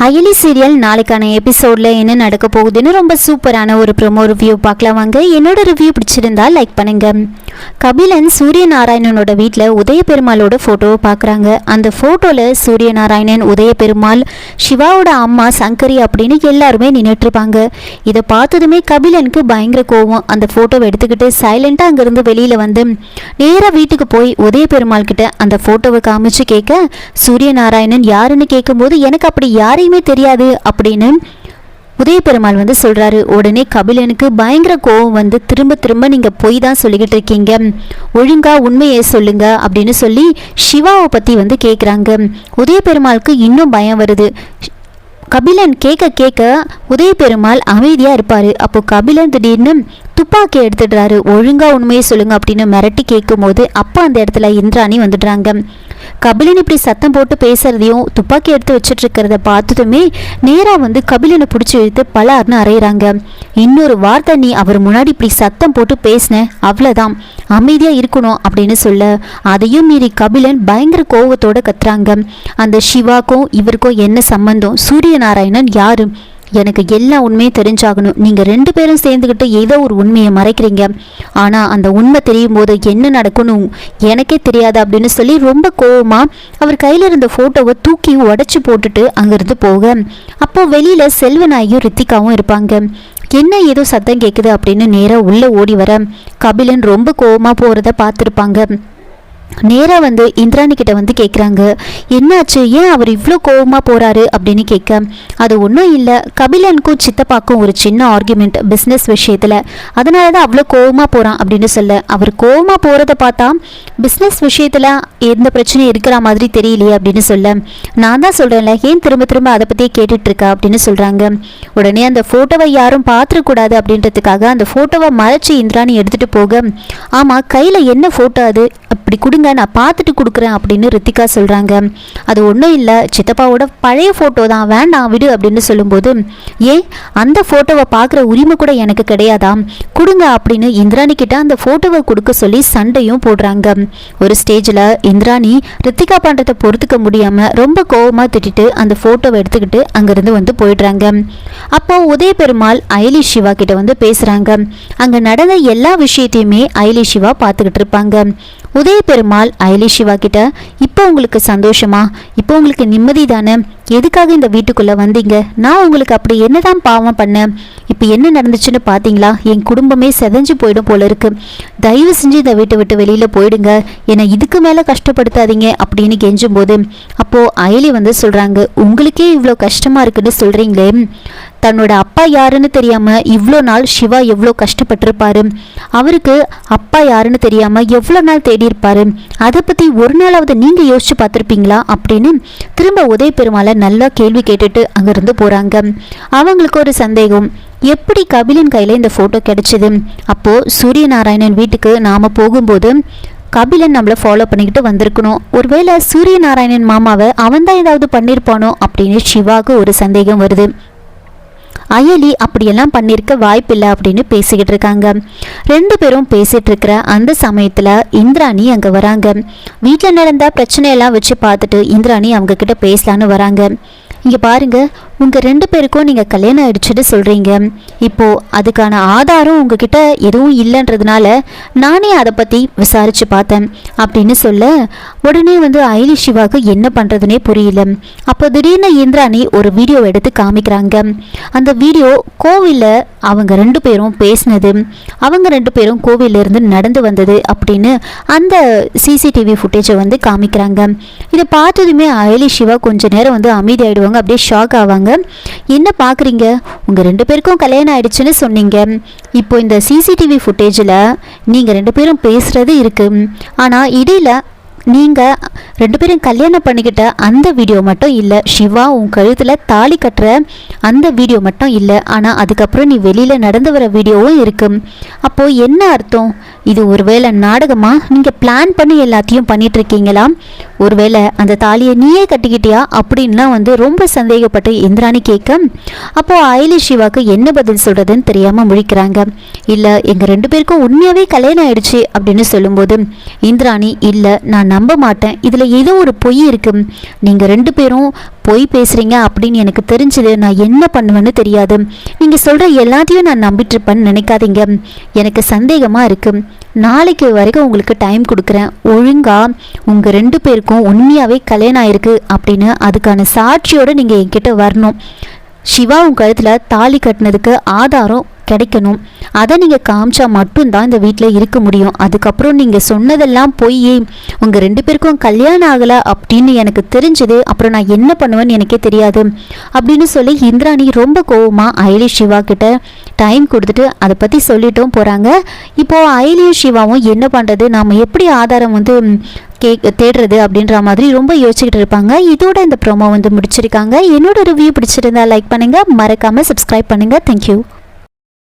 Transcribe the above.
Ayali serial நாளைக்கான எபிசோட்ல என்ன நடக்க போகுதுன்னு ரொம்ப சூப்பரான ஒரு ப்ரோமோ ரிவ்யூ பார்க்கலாம் வாங்க. என்னோட ரிவ்யூ பிடிச்சிருந்தா லைக் பண்ணுங்க. கபிலன் சூரியநாராயணனோட வீட்டில் உதய பெருமாளோட ஃபோட்டோவை பார்க்குறாங்க. அந்த ஃபோட்டோவில் சூரியநாராயணன், உதய பெருமாள், சிவாவோட அம்மா சங்கரி அப்படின்னு எல்லாருமே நின்றுட்டுருப்பாங்க. இதை பார்த்ததுமே கபிலனுக்கு பயங்கர கோவம். அந்த ஃபோட்டோவை எடுத்துக்கிட்டு சைலண்டாக அங்கேருந்து வெளியில் வந்து நேராக வீட்டுக்கு போய் உதய பெருமாள் கிட்ட அந்த ஃபோட்டோவை காமிச்சு கேட்க, சூரியநாராயணன் யாருன்னு கேட்கும்போது எனக்கு அப்படி யாரையுமே தெரியாது அப்படின்னு உதய பெருமாள் வந்து சொல்றாரு. உடனே கபிலனுக்கு பயங்கர கோவம் வந்து திரும்ப திரும்ப நீங்க பொய் தான் சொல்லிக்கிட்டு இருக்கீங்க, ஒழுங்கா உண்மையை சொல்லுங்க அப்படின்னு சொல்லி சிவாவை பத்தி வந்து கேட்குறாங்க. உதய பெருமாளுக்கு இன்னும் பயம் வருது. கபிலன் கேட்க கேட்க உதய பெருமாள் அமைதியாக இருப்பார். அப்போ கபிலன் திடீர்னு துப்பாக்கி எடுத்துடுறாரு. ஒழுங்கா உண்மையை சொல்லுங்க அப்படின்னு மிரட்டி கேட்கும் போது அப்போ அந்த இடத்துல இந்திராணி வந்துடுறாங்க. கபிலன் இப்படி சத்தம் போட்டு பேசுறதையும் துப்பாக்கி எடுத்து வச்சுட்டு இருக்கிறத பார்த்ததுமே நேராக வந்து கபிலனை பிடிச்சி இழுத்து பலார்னு அறையிறாங்க. இன்னொரு வார்த்தை நீ அவர் முன்னாடி இப்படி சத்தம் போட்டு பேசின அவ்வளோதான், அமைதியாக இருக்கணும் அப்படின்னு சொல்ல அதையும் மீறி கபிலன் பயங்கர கோவத்தோட கத்துறாங்க. அந்த சிவாக்கும் இவருக்கும் என்ன சம்பந்தம்? சூரியநாராயணன் யாரு? எனக்கு எல்லா உண்மையும் தெரிஞ்சாகணும். நீங்கள் 2 பேரும் சேர்ந்துக்கிட்டு ஏதோ ஒரு உண்மையை மறைக்கிறீங்க. ஆனால் அந்த உண்மை தெரியும் போது என்ன நடக்கணும் எனக்கே தெரியாது அப்படின்னு சொல்லி ரொம்ப கோவமாக அவர் கையில் இருந்த ஃபோட்டோவை தூக்கி உடச்சி போட்டுட்டு அங்கேருந்து போக, அப்போது வெளியில் செல்வநாயும் ரித்திகாவும் இருப்பாங்க. என்ன ஏதோ சத்தம் கேட்குது அப்படின்னு நேராக உள்ளே ஓடி வர கபிலன் ரொம்ப கோவமாக போகிறத பார்த்துருப்பாங்க. நேராக வந்து இந்திராணி கிட்ட வந்து கேட்குறாங்க, என்னாச்சு, ஏன் அவர் இவ்வளோ கோவமாக போகிறாரு அப்படின்னு கேட்க, அது ஒன்றும் இல்லை, கபிலனுக்கும் சித்தப்பாக்கும் ஒரு சின்ன ஆர்குமெண்ட் பிஸ்னஸ் விஷயத்தில், அதனால தான் அவ்வளோ கோவமாக போகிறான் அப்படின்னு சொல்ல, அவர் கோவமாக போகிறத பார்த்தா பிஸ்னஸ் விஷயத்தில் எந்த பிரச்சனையும் இருக்கிற மாதிரி தெரியலையே அப்படின்னு சொல்ல, நான் தான் சொல்கிறேன்ல ஏன் திரும்ப திரும்ப அதை பற்றியே கேட்டுட்ருக்கா அப்படின்னு சொல்கிறாங்க. உடனே அந்த ஃபோட்டோவை யாரும் பார்த்துடக்கூடாது அப்படின்றதுக்காக அந்த ஃபோட்டோவை மறைச்சி இந்திராணி எடுத்துகிட்டு போக, ஆமாம் கையில் என்ன ஃபோட்டோ அது, அப்படி கொடுங்க நான் பார்த்துட்டு கொடுக்குறேன் அப்படின்னு ரித்திகா சொல்கிறாங்க. அது ஒன்றும் இல்லை, சித்தப்பாவோட பழைய ஃபோட்டோ தான், வேண்டாம் விடு அப்படின்னு சொல்லும்போது, ஏன் அந்த ஃபோட்டோவை பார்க்குற உரிமை கூட எனக்கு கிடையாதாம், கொடுங்க அப்படின்னு இந்திராணி கிட்ட அந்த ஃபோட்டோவை கொடுக்க சொல்லி சண்டையும் போடுறாங்க. ஒரு ஸ்டேஜில் இந்திராணி ரித்திகா பண்ணுறதை பொறுத்துக்க முடியாமல் ரொம்ப கோவமாக திட்டிட்டு அந்த ஃபோட்டோவை எடுத்துக்கிட்டு அங்கேருந்து வந்து போயிடுறாங்க. அப்போ உதய பெருமாள் அயலி சிவா கிட்ட வந்து பேசுகிறாங்க. அங்கே நடந்த எல்லா விஷயத்தையுமே அயலி சிவா பார்த்துக்கிட்டு இருப்பாங்க. உதய பெருமாள் அயலி சிவா கிட்ட, இப்போ உங்களுக்கு சந்தோஷமா, இப்போ உங்களுக்கு நிம்மதி தானே, எதுக்காக இந்த வீட்டுக்குள்ளே வந்தீங்க, நான் உங்களுக்கு அப்படி என்னதான் பாவம் பண்ணேன், இப்போ என்ன நடந்துச்சுன்னு பார்த்தீங்களா, என் குடும்பமே செதஞ்சு போயிடும் போல இருக்கு, தயவு செஞ்சு இந்த வீட்டை விட்டு வெளியில் போயிடுங்க, என்னை இதுக்கு மேலே கஷ்டப்படுத்தாதீங்க அப்படின்னு கெஞ்சும் போது அப்போது அயலி வந்து சொல்கிறாங்க, உங்களுக்கே இவ்வளோ கஷ்டமாக இருக்குன்னு சொல்கிறீங்களே, தன்னோட அப்பா யாருன்னு தெரியாமல் இவ்வளோ நாள் சிவா எவ்வளோ கஷ்டப்பட்டிருப்பாரு, அவருக்கு அப்பா யாருன்னு தெரியாமல் எவ்வளோ நாள் தேடி இருப்பாரு, அதை பற்றி ஒரு நாளாவது நீங்கள் யோசிச்சு பார்த்துருப்பீங்களா அப்படின்னு திரும்ப உதய பெருமாளை நல்லா கேள்வி கேட்டுட்டு அங்கேருந்து போகிறாங்க. அவங்களுக்கு ஒரு சந்தேகம், எப்படி கபிலன் கையில் இந்த ஃபோட்டோ கிடைச்சிது, அப்போது சூரியநாராயணன் வீட்டுக்கு நாம் போகும்போது கபிலன் நம்மளை ஃபாலோ பண்ணிக்கிட்டு வந்திருக்கணும், ஒருவேளை சூரியநாராயணன் மாமாவை அவன் தான் ஏதாவது பண்ணியிருப்பானோ அப்படின்னு சிவாவுக்கு ஒரு சந்தேகம் வருது. அயலி அப்படியெல்லாம் பண்ணியிருக்க வாய்ப்பில்லை அப்படின்னு பேசிக்கிட்டு இருக்காங்க. 2 பேரும் பேசிகிட்டு இருக்கிற அந்த சமயத்தில் இந்திராணி அங்கே வராங்க. வீட்டில் நடந்த பிரச்சனையெல்லாம் வச்சு பார்த்துட்டு இந்திராணி அவங்க கிட்ட பேசலான்னு வராங்க. இங்கே பாருங்க, உங்கள் 2 பேருக்கும் நீங்கள் கல்யாணம் ஆயிடுச்சுன்னு சொல்கிறீங்க, இப்போது அதுக்கான ஆதாரம் உங்ககிட்ட எதுவும் இல்லைன்றதுனால நானே அதை பற்றி விசாரித்து பார்த்தேன் அப்படின்னு சொல்ல, உடனே வந்து அயலி சிவாவுக்கு என்ன பண்ணுறதுனே புரியல. அப்போ திடீர்னு இந்திராணி ஒரு வீடியோ எடுத்து காமிக்கிறாங்க. அந்த வீடியோ கோவிலில் அவங்க 2 பேரும் பேசினது, அவங்க 2 பேரும் கோவிலிருந்து நடந்து வந்தது அப்படின்னு அந்த சிசிடிவி ஃபுட்டேஜை வந்து காமிக்கிறாங்க. இதை பார்த்ததுமே அயலி சிவா கொஞ்ச நேரம் வந்து அமைதியாயிடுவாங்க, அப்படியே ஷாக் ஆவாங்க. என்ன பார்க்குறீங்க, உங்கள் 2 பேருக்கும் கல்யாணம் ஆயிடுச்சுன்னு சொன்னீங்க, இப்போ இந்த சிசிடிவி ஃபுட்டேஜில் நீங்கள் 2 பேரும் பேசுகிறது இருக்குது, ஆனால் இடையில் நீங்கள் 2 பேரும் கல்யாணம் பண்ணிக்கிட்ட அந்த வீடியோ மட்டும் இல்லை, சிவா உன் கழுத்தில் தாலி கட்டுற அந்த வீடியோ மட்டும் இல்லை, ஆனால் அதுக்கப்புறம் நீ வெளியில் நடந்து வர வீடியோவும் இருக்குது. அப்போது என்ன அர்த்தம், இது ஒருவேளை நாடகமா, நீங்கள் பிளான் பண்ணி எல்லாத்தையும் பண்ணிகிட்ருக்கீங்களா, ஒருவேளை அந்த தாலியை நீயே கட்டிக்கிட்டியா அப்படின்லாம் வந்து ரொம்ப சந்தேகப்பட்டு இந்திராணி கேட்க, அப்போது அயலி சிவாவுக்கு என்ன பதில் சொல்கிறதுன்னு தெரியாமல் முழிக்கிறாங்க. இல்லை எங்கள் 2 பேருக்கும் உண்மையாகவே கல்யாணம் ஆயிடுச்சு அப்படின்னு சொல்லும்போது இந்திராணி, இல்லை நான் நான் நம்ப மாட்டேன். இதில் ஏதோ ஒரு பொய் இருக்கு. நீங்கள் 2 பேரும் பொய் பேசுகிறீங்க அப்படின்னு எனக்கு தெரிஞ்சது. நான் என்ன பண்ணுவேன்னு தெரியாது. நீங்கள் சொல்கிற எல்லாத்தையும் நான் நம்பிட்டு இருப்பேன்னு நினைக்காதீங்க. எனக்கு சந்தேகமாக இருக்குது. நாளைக்கு வரைக்கும் உங்களுக்கு டைம் கொடுக்குறேன். ஒழுங்காக உங்கள் 2 பேருக்கும் உண்மையாகவே கல்யாணம் ஆயிருக்கு அப்படின்னு அதுக்கான சாட்சியோடு நீங்கள் என்கிட்ட வரணும். சிவா உன் கழுத்தில் தாலி கட்டினதுக்கு ஆதாரம் கிடைக்கணும். அதை நீங்கள் காமிச்சா மட்டும்தான் இந்த வீட்டில் இருக்க முடியும். அதுக்கப்புறம் நீங்கள் சொன்னதெல்லாம் போய் உங்கள் 2 பேருக்கும் கல்யாணம் ஆகலை அப்படின்னு எனக்கு தெரிஞ்சது. அப்புறம் நான் என்ன பண்ணுவேன்னு எனக்கே தெரியாது அப்படின்னு சொல்லி இந்திராணி ரொம்ப கோவமாக அயலி சிவா கிட்ட டைம் கொடுத்துட்டு அதை பற்றி சொல்லிட்டும் போகிறாங்க. இப்போது அயலியும் சிவாவும் என்ன பண்ணுறது, நாம் எப்படி ஆதாரம் தேடுறது அப்படின்ற மாதிரி ரொம்ப யோசிச்சுக்கிட்டு இருப்பாங்க. இதோட இந்த ப்ரோமோ முடிச்சிருக்காங்க. என்னோட ரிவ்யூ பிடிச்சிருந்தா லைக் பண்ணுங்கள், மறக்காமல் சப்ஸ்கிரைப் பண்ணுங்கள். தேங்க்யூ.